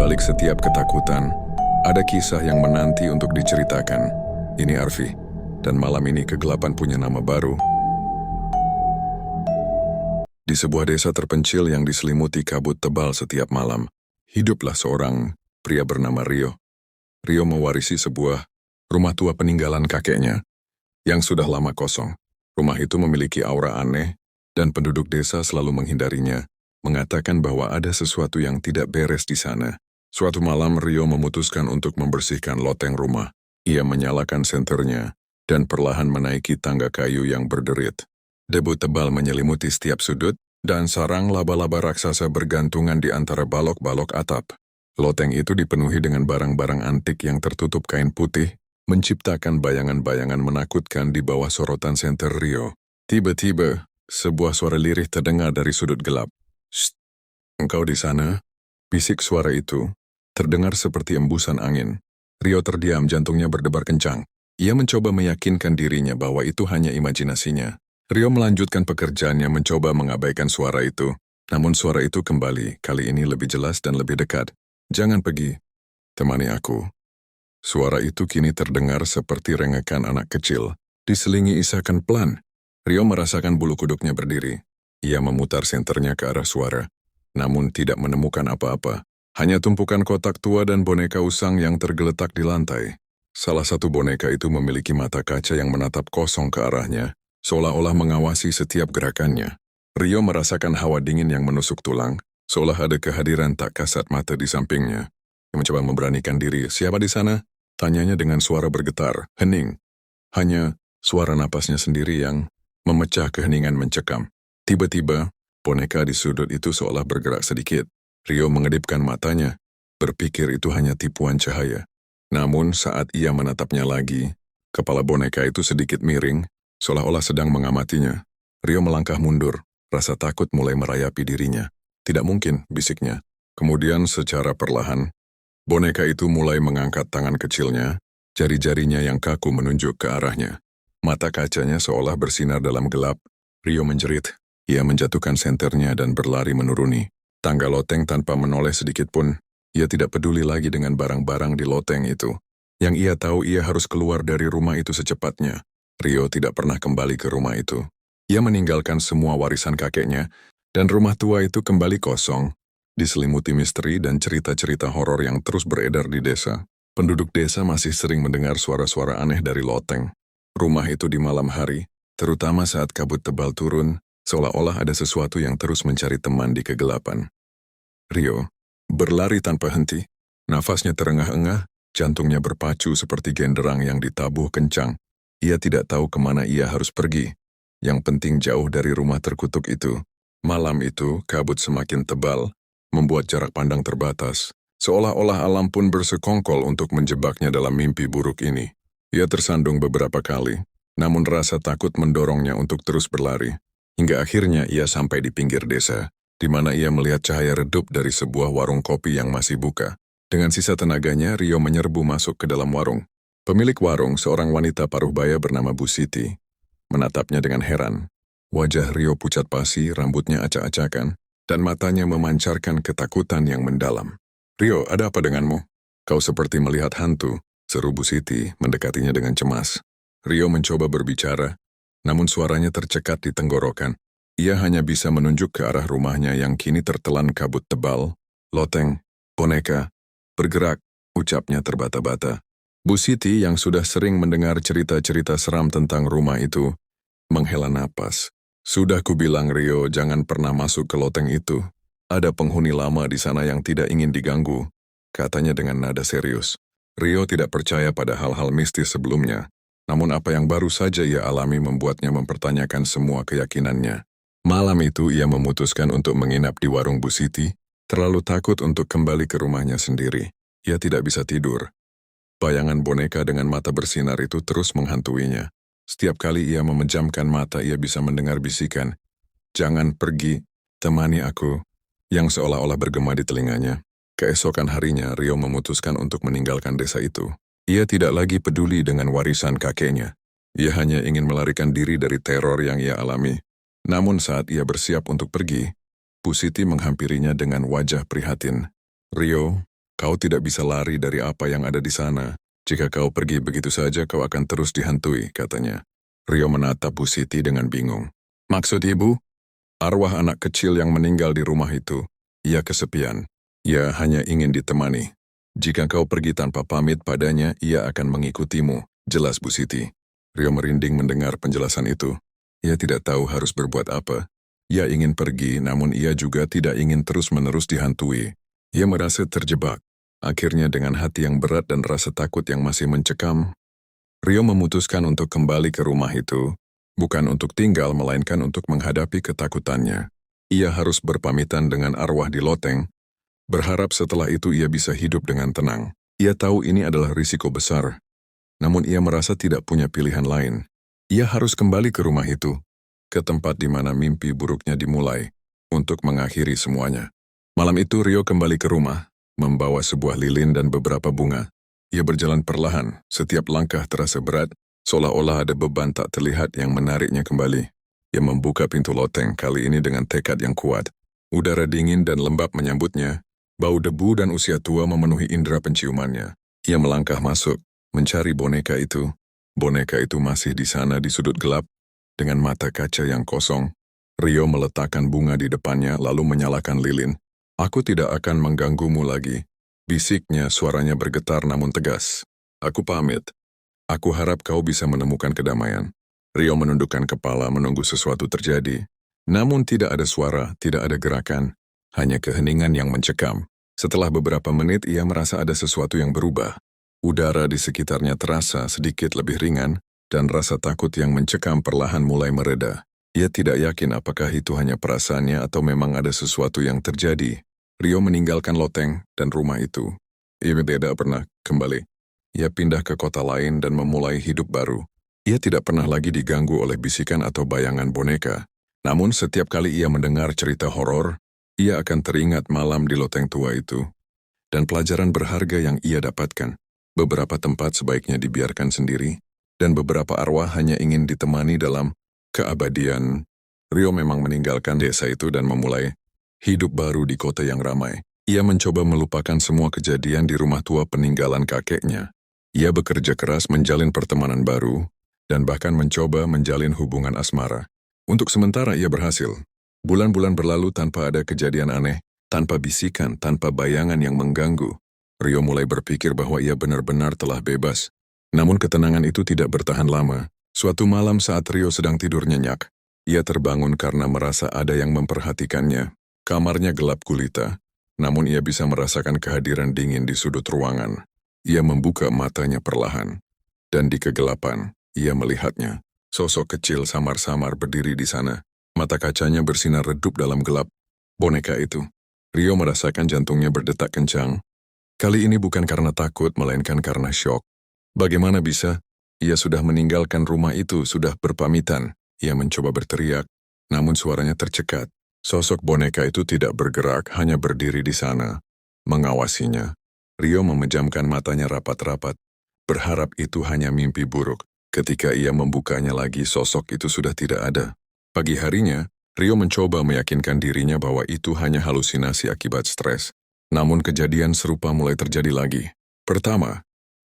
balik setiap ketakutan, ada kisah yang menanti untuk diceritakan. Ini Arfi, dan malam ini kegelapan punya nama baru. Di sebuah desa terpencil yang diselimuti kabut tebal setiap malam, hiduplah seorang pria bernama Rio. Rio mewarisi sebuah rumah tua peninggalan kakeknya yang sudah lama kosong. Rumah itu memiliki aura aneh, dan penduduk desa selalu menghindarinya, mengatakan bahwa ada sesuatu yang tidak beres di sana. Suatu malam Rio memutuskan untuk membersihkan loteng rumah. Ia menyalakan senternya dan perlahan menaiki tangga kayu yang berderit. Debu tebal menyelimuti setiap sudut, dan sarang laba-laba raksasa bergantungan di antara balok-balok atap. Loteng itu dipenuhi dengan barang-barang antik yang tertutup kain putih, menciptakan bayangan-bayangan menakutkan di bawah sorotan senter Rio. Tiba-tiba, sebuah suara lirih terdengar dari sudut gelap. "Shh, engkau di sana?" Bisik suara itu terdengar seperti embusan angin. Rio terdiam, jantungnya berdebar kencang. Ia mencoba meyakinkan dirinya bahwa itu hanya imajinasinya. Rio melanjutkan pekerjaannya, mencoba mengabaikan suara itu. Namun suara itu kembali, kali ini lebih jelas dan lebih dekat. "Jangan pergi, temani aku." Suara itu kini terdengar seperti rengekan anak kecil, diselingi isakan pelan. Rio merasakan bulu kuduknya berdiri. Ia memutar senternya ke arah suara, namun tidak menemukan apa-apa. Hanya tumpukan kotak tua dan boneka usang yang tergeletak di lantai. Salah satu boneka itu memiliki mata kaca yang menatap kosong ke arahnya, seolah-olah mengawasi setiap gerakannya. Rio merasakan hawa dingin yang menusuk tulang, seolah ada kehadiran tak kasat mata di sampingnya. Dia mencoba memberanikan diri. "Siapa di sana?" tanyanya dengan suara bergetar, hening. Hanya suara napasnya sendiri yang memecah keheningan mencekam. Tiba-tiba, boneka di sudut itu seolah bergerak sedikit. Rio mengedipkan matanya, berpikir itu hanya tipuan cahaya. Namun saat ia menatapnya lagi, kepala boneka itu sedikit miring, seolah-olah sedang mengamatinya. Rio melangkah mundur, rasa takut mulai merayapi dirinya. "Tidak mungkin," bisiknya. Kemudian secara perlahan, boneka itu mulai mengangkat tangan kecilnya, jari-jarinya yang kaku menunjuk ke arahnya. Mata kacanya seolah bersinar dalam gelap. Rio menjerit. Ia menjatuhkan senternya dan berlari menuruni tangga loteng tanpa menoleh sedikit pun. Ia tidak peduli lagi dengan barang-barang di loteng itu. Yang ia tahu, ia harus keluar dari rumah itu secepatnya. Rio tidak pernah kembali ke rumah itu. Ia meninggalkan semua warisan kakeknya, dan rumah tua itu kembali kosong, diselimuti misteri dan cerita-cerita horor yang terus beredar di desa. Penduduk desa masih sering mendengar suara-suara aneh dari loteng. Rumah itu di malam hari, terutama saat kabut tebal turun, seolah-olah ada sesuatu yang terus mencari teman di kegelapan. Rio berlari tanpa henti. Nafasnya terengah-engah, jantungnya berpacu seperti genderang yang ditabuh kencang. Ia tidak tahu kemana ia harus pergi. Yang penting jauh dari rumah terkutuk itu. Malam itu, kabut semakin tebal, membuat jarak pandang terbatas. Seolah-olah alam pun bersekongkol untuk menjebaknya dalam mimpi buruk ini. Ia tersandung beberapa kali, namun rasa takut mendorongnya untuk terus berlari. Hingga akhirnya ia sampai di pinggir desa, di mana ia melihat cahaya redup dari sebuah warung kopi yang masih buka. Dengan sisa tenaganya, Rio menyerbu masuk ke dalam warung. Pemilik warung, seorang wanita paruh baya bernama Bu Siti, menatapnya dengan heran. Wajah Rio pucat pasi, rambutnya acak-acakan, dan matanya memancarkan ketakutan yang mendalam. "Rio, ada apa denganmu? Kau seperti melihat hantu," seru Bu Siti, mendekatinya dengan cemas. Rio mencoba berbicara, namun suaranya tercekat di tenggorokan. Ia hanya bisa menunjuk ke arah rumahnya yang kini tertelan kabut tebal. "Loteng, boneka, bergerak," ucapnya terbata-bata. Bu Siti yang sudah sering mendengar cerita-cerita seram tentang rumah itu, menghela napas. "Sudah kubilang Rio, jangan pernah masuk ke loteng itu. Ada penghuni lama di sana yang tidak ingin diganggu," katanya dengan nada serius. Rio tidak percaya pada hal-hal mistis sebelumnya. Namun apa yang baru saja ia alami membuatnya mempertanyakan semua keyakinannya. Malam itu ia memutuskan untuk menginap di warung Bu Siti, terlalu takut untuk kembali ke rumahnya sendiri. Ia tidak bisa tidur. Bayangan boneka dengan mata bersinar itu terus menghantuinya. Setiap kali ia memejamkan mata, ia bisa mendengar bisikan, "Jangan pergi, temani aku," yang seolah-olah bergema di telinganya. Keesokan harinya, Rio memutuskan untuk meninggalkan desa itu. Ia tidak lagi peduli dengan warisan kakeknya. Ia hanya ingin melarikan diri dari teror yang ia alami. Namun saat ia bersiap untuk pergi, Bu Siti menghampirinya dengan wajah prihatin. "Rio, Kau tidak bisa lari dari apa yang ada di sana. Jika kau pergi begitu saja, kau akan terus dihantui, katanya. Rio menatap Bu Siti dengan bingung. Maksud ibu? Arwah anak kecil yang meninggal di rumah itu. Ia kesepian. Ia hanya ingin ditemani. Jika kau pergi tanpa pamit padanya, ia akan mengikutimu, jelas Bu Siti. Rio merinding mendengar penjelasan itu. Ia tidak tahu harus berbuat apa. Ia ingin pergi, namun ia juga tidak ingin terus-menerus dihantui. Ia merasa terjebak. Akhirnya dengan hati yang berat dan rasa takut yang masih mencekam, Rio memutuskan untuk kembali ke rumah itu, bukan untuk tinggal melainkan untuk menghadapi ketakutannya. Ia harus berpamitan dengan arwah di loteng, berharap setelah itu ia bisa hidup dengan tenang. Ia tahu ini adalah risiko besar, namun ia merasa tidak punya pilihan lain. Ia harus kembali ke rumah itu, ke tempat di mana mimpi buruknya dimulai, untuk mengakhiri semuanya. Malam itu Rio kembali ke rumah, membawa sebuah lilin dan beberapa bunga. Ia berjalan perlahan, setiap langkah terasa berat, seolah-olah ada beban tak terlihat yang menariknya kembali. Ia membuka pintu loteng, kali ini dengan tekad yang kuat. Udara dingin dan lembab menyambutnya, bau debu dan usia tua memenuhi indera penciumannya. Ia melangkah masuk, mencari boneka itu. Boneka itu masih di sana di sudut gelap, dengan mata kaca yang kosong. Rio meletakkan bunga di depannya lalu menyalakan lilin. Aku tidak akan mengganggumu lagi. Bisiknya, suaranya bergetar namun tegas. Aku pamit. Aku harap kau bisa menemukan kedamaian. Rio menundukkan kepala menunggu sesuatu terjadi. Namun tidak ada suara, tidak ada gerakan. Hanya keheningan yang mencekam. Setelah beberapa menit ia merasa ada sesuatu yang berubah. Udara di sekitarnya terasa sedikit lebih ringan, dan rasa takut yang mencekam perlahan mulai mereda. Ia tidak yakin apakah itu hanya perasaannya atau memang ada sesuatu yang terjadi. Rio meninggalkan loteng dan rumah itu. Ia tidak pernah kembali. Ia pindah ke kota lain dan memulai hidup baru. Ia tidak pernah lagi diganggu oleh bisikan atau bayangan boneka. Namun setiap kali ia mendengar cerita horor, ia akan teringat malam di loteng tua itu. Dan pelajaran berharga yang ia dapatkan. Beberapa tempat sebaiknya dibiarkan sendiri, dan beberapa arwah hanya ingin ditemani dalam keabadian. Rio memang meninggalkan desa itu dan memulai hidup baru di kota yang ramai. Ia mencoba melupakan semua kejadian di rumah tua peninggalan kakeknya. Ia bekerja keras menjalin pertemanan baru, dan bahkan mencoba menjalin hubungan asmara. Untuk sementara ia berhasil. Bulan-bulan berlalu tanpa ada kejadian aneh, tanpa bisikan, tanpa bayangan yang mengganggu. Rio mulai berpikir bahwa ia benar-benar telah bebas. Namun ketenangan itu tidak bertahan lama. Suatu malam saat Rio sedang tidur nyenyak, ia terbangun karena merasa ada yang memperhatikannya. Kamarnya gelap gulita, namun ia bisa merasakan kehadiran dingin di sudut ruangan. Ia membuka matanya perlahan, dan di kegelapan, ia melihatnya. Sosok kecil samar-samar berdiri di sana. Mata kacanya bersinar redup dalam gelap. Boneka itu. Rio merasakan jantungnya berdetak kencang. Kali ini bukan karena takut, melainkan karena syok. Bagaimana bisa? Ia sudah meninggalkan rumah itu, sudah berpamitan. Ia mencoba berteriak, namun suaranya tercekat. Sosok boneka itu tidak bergerak, hanya berdiri di sana, mengawasinya. Rio memejamkan matanya rapat-rapat, berharap itu hanya mimpi buruk. Ketika ia membukanya lagi, sosok itu sudah tidak ada. Pagi harinya, Rio mencoba meyakinkan dirinya bahwa itu hanya halusinasi akibat stres. Namun kejadian serupa mulai terjadi lagi. Pertama,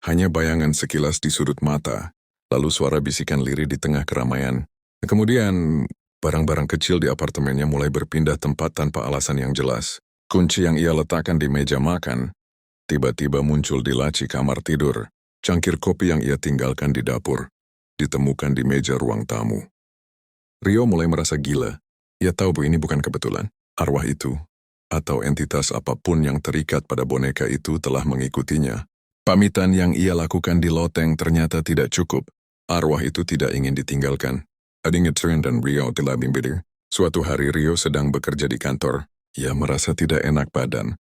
hanya bayangan sekilas di sudut mata, lalu suara bisikan lirih di tengah keramaian. Kemudian, barang-barang kecil di apartemennya mulai berpindah tempat tanpa alasan yang jelas. Kunci yang ia letakkan di meja makan, tiba-tiba muncul di laci kamar tidur. Cangkir kopi yang ia tinggalkan di dapur, ditemukan di meja ruang tamu. Rio mulai merasa gila. Ia tahu bahwa ini bukan kebetulan. Arwah itu, atau entitas apapun yang terikat pada boneka itu telah mengikutinya. Pamitan yang ia lakukan di loteng ternyata tidak cukup. Arwah itu tidak ingin ditinggalkan. Adanya Trin dan Rio telah bimbing. Suatu hari Rio sedang bekerja di kantor. Ia merasa tidak enak badan.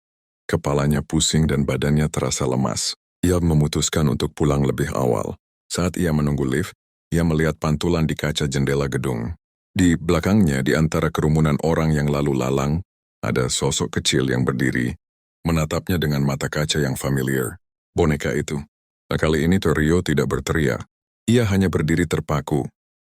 Kepalanya pusing dan badannya terasa lemas. Ia memutuskan untuk pulang lebih awal. Saat ia menunggu lift, ia melihat pantulan di kaca jendela gedung. Di belakangnya, di antara kerumunan orang yang lalu lalang, ada sosok kecil yang berdiri, menatapnya dengan mata kaca yang familiar. Boneka itu. Kali ini Rio tidak berteriak. Ia hanya berdiri terpaku.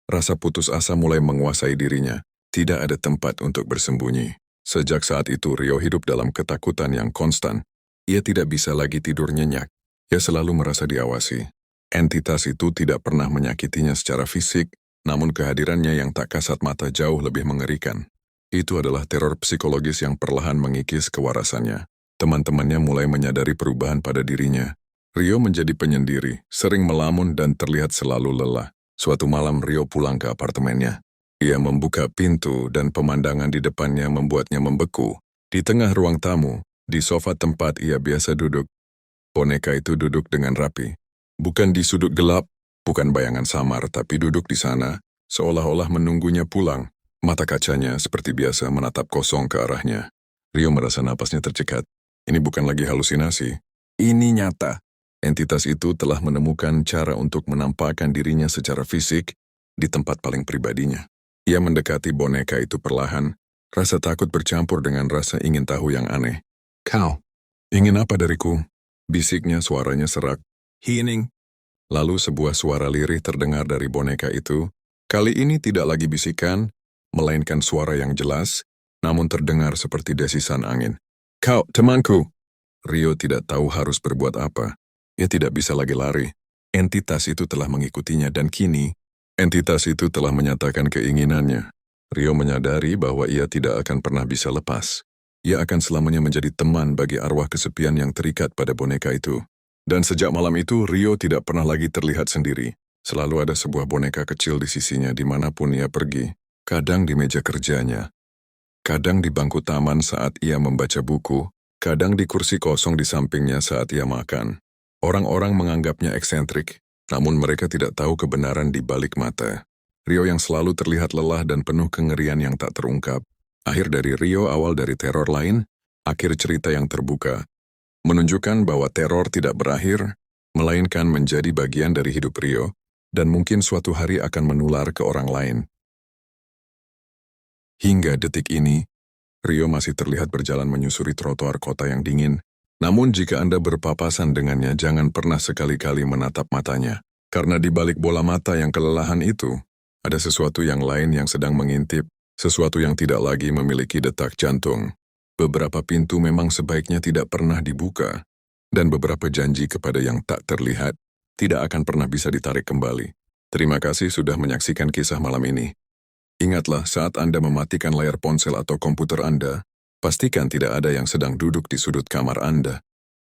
Rasa putus asa mulai menguasai dirinya. Tidak ada tempat untuk bersembunyi. Sejak saat itu Rio hidup dalam ketakutan yang konstan. Ia tidak bisa lagi tidur nyenyak. Ia selalu merasa diawasi. Entitas itu tidak pernah menyakitinya secara fisik, namun kehadirannya yang tak kasat mata jauh lebih mengerikan. Itu adalah teror psikologis yang perlahan mengikis kewarasannya. Teman-temannya mulai menyadari perubahan pada dirinya. Rio menjadi penyendiri, sering melamun dan terlihat selalu lelah. Suatu malam Rio pulang ke apartemennya. Ia membuka pintu dan pemandangan di depannya membuatnya membeku. Di tengah ruang tamu, di sofa tempat ia biasa duduk, boneka itu duduk dengan rapi. Bukan di sudut gelap, bukan bayangan samar, tapi duduk di sana, seolah-olah menunggunya pulang. Mata kacanya seperti biasa menatap kosong ke arahnya. Rio merasa napasnya tercekat. Ini bukan lagi halusinasi. Ini nyata. Entitas itu telah menemukan cara untuk menampakkan dirinya secara fisik di tempat paling pribadinya. Ia mendekati boneka itu perlahan, rasa takut bercampur dengan rasa ingin tahu yang aneh. "Kau, ingin apa dariku?" Bisiknya, suaranya serak. "Hening." Lalu sebuah suara lirih terdengar dari boneka itu. Kali ini tidak lagi bisikan, melainkan suara yang jelas, namun terdengar seperti desisan angin. "Kau, temanku." Rio tidak tahu harus berbuat apa. Ia tidak bisa lagi lari. Entitas itu telah mengikutinya dan kini, entitas itu telah menyatakan keinginannya. Rio menyadari bahwa ia tidak akan pernah bisa lepas. Ia akan selamanya menjadi teman bagi arwah kesepian yang terikat pada boneka itu. Dan sejak malam itu, Rio tidak pernah lagi terlihat sendiri. Selalu ada sebuah boneka kecil di sisinya dimanapun ia pergi. Kadang di meja kerjanya, kadang di bangku taman saat ia membaca buku, kadang di kursi kosong di sampingnya saat ia makan. Orang-orang menganggapnya eksentrik, namun mereka tidak tahu kebenaran di balik mata. Rio yang selalu terlihat lelah dan penuh kengerian yang tak terungkap. Akhir dari Rio awal dari teror lain, akhir cerita yang terbuka. Menunjukkan bahwa teror tidak berakhir, melainkan menjadi bagian dari hidup Rio, dan mungkin suatu hari akan menular ke orang lain. Hingga detik ini, Rio masih terlihat berjalan menyusuri trotoar kota yang dingin. Namun jika Anda berpapasan dengannya, jangan pernah sekali-kali menatap matanya. Karena di balik bola mata yang kelelahan itu, ada sesuatu yang lain yang sedang mengintip, sesuatu yang tidak lagi memiliki detak jantung. Beberapa pintu memang sebaiknya tidak pernah dibuka, dan beberapa janji kepada yang tak terlihat tidak akan pernah bisa ditarik kembali. Terima kasih sudah menyaksikan kisah malam ini. Ingatlah, saat Anda mematikan layar ponsel atau komputer Anda, pastikan tidak ada yang sedang duduk di sudut kamar Anda,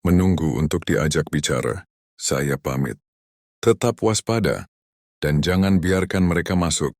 menunggu untuk diajak bicara. Saya pamit. Tetap waspada, dan jangan biarkan mereka masuk.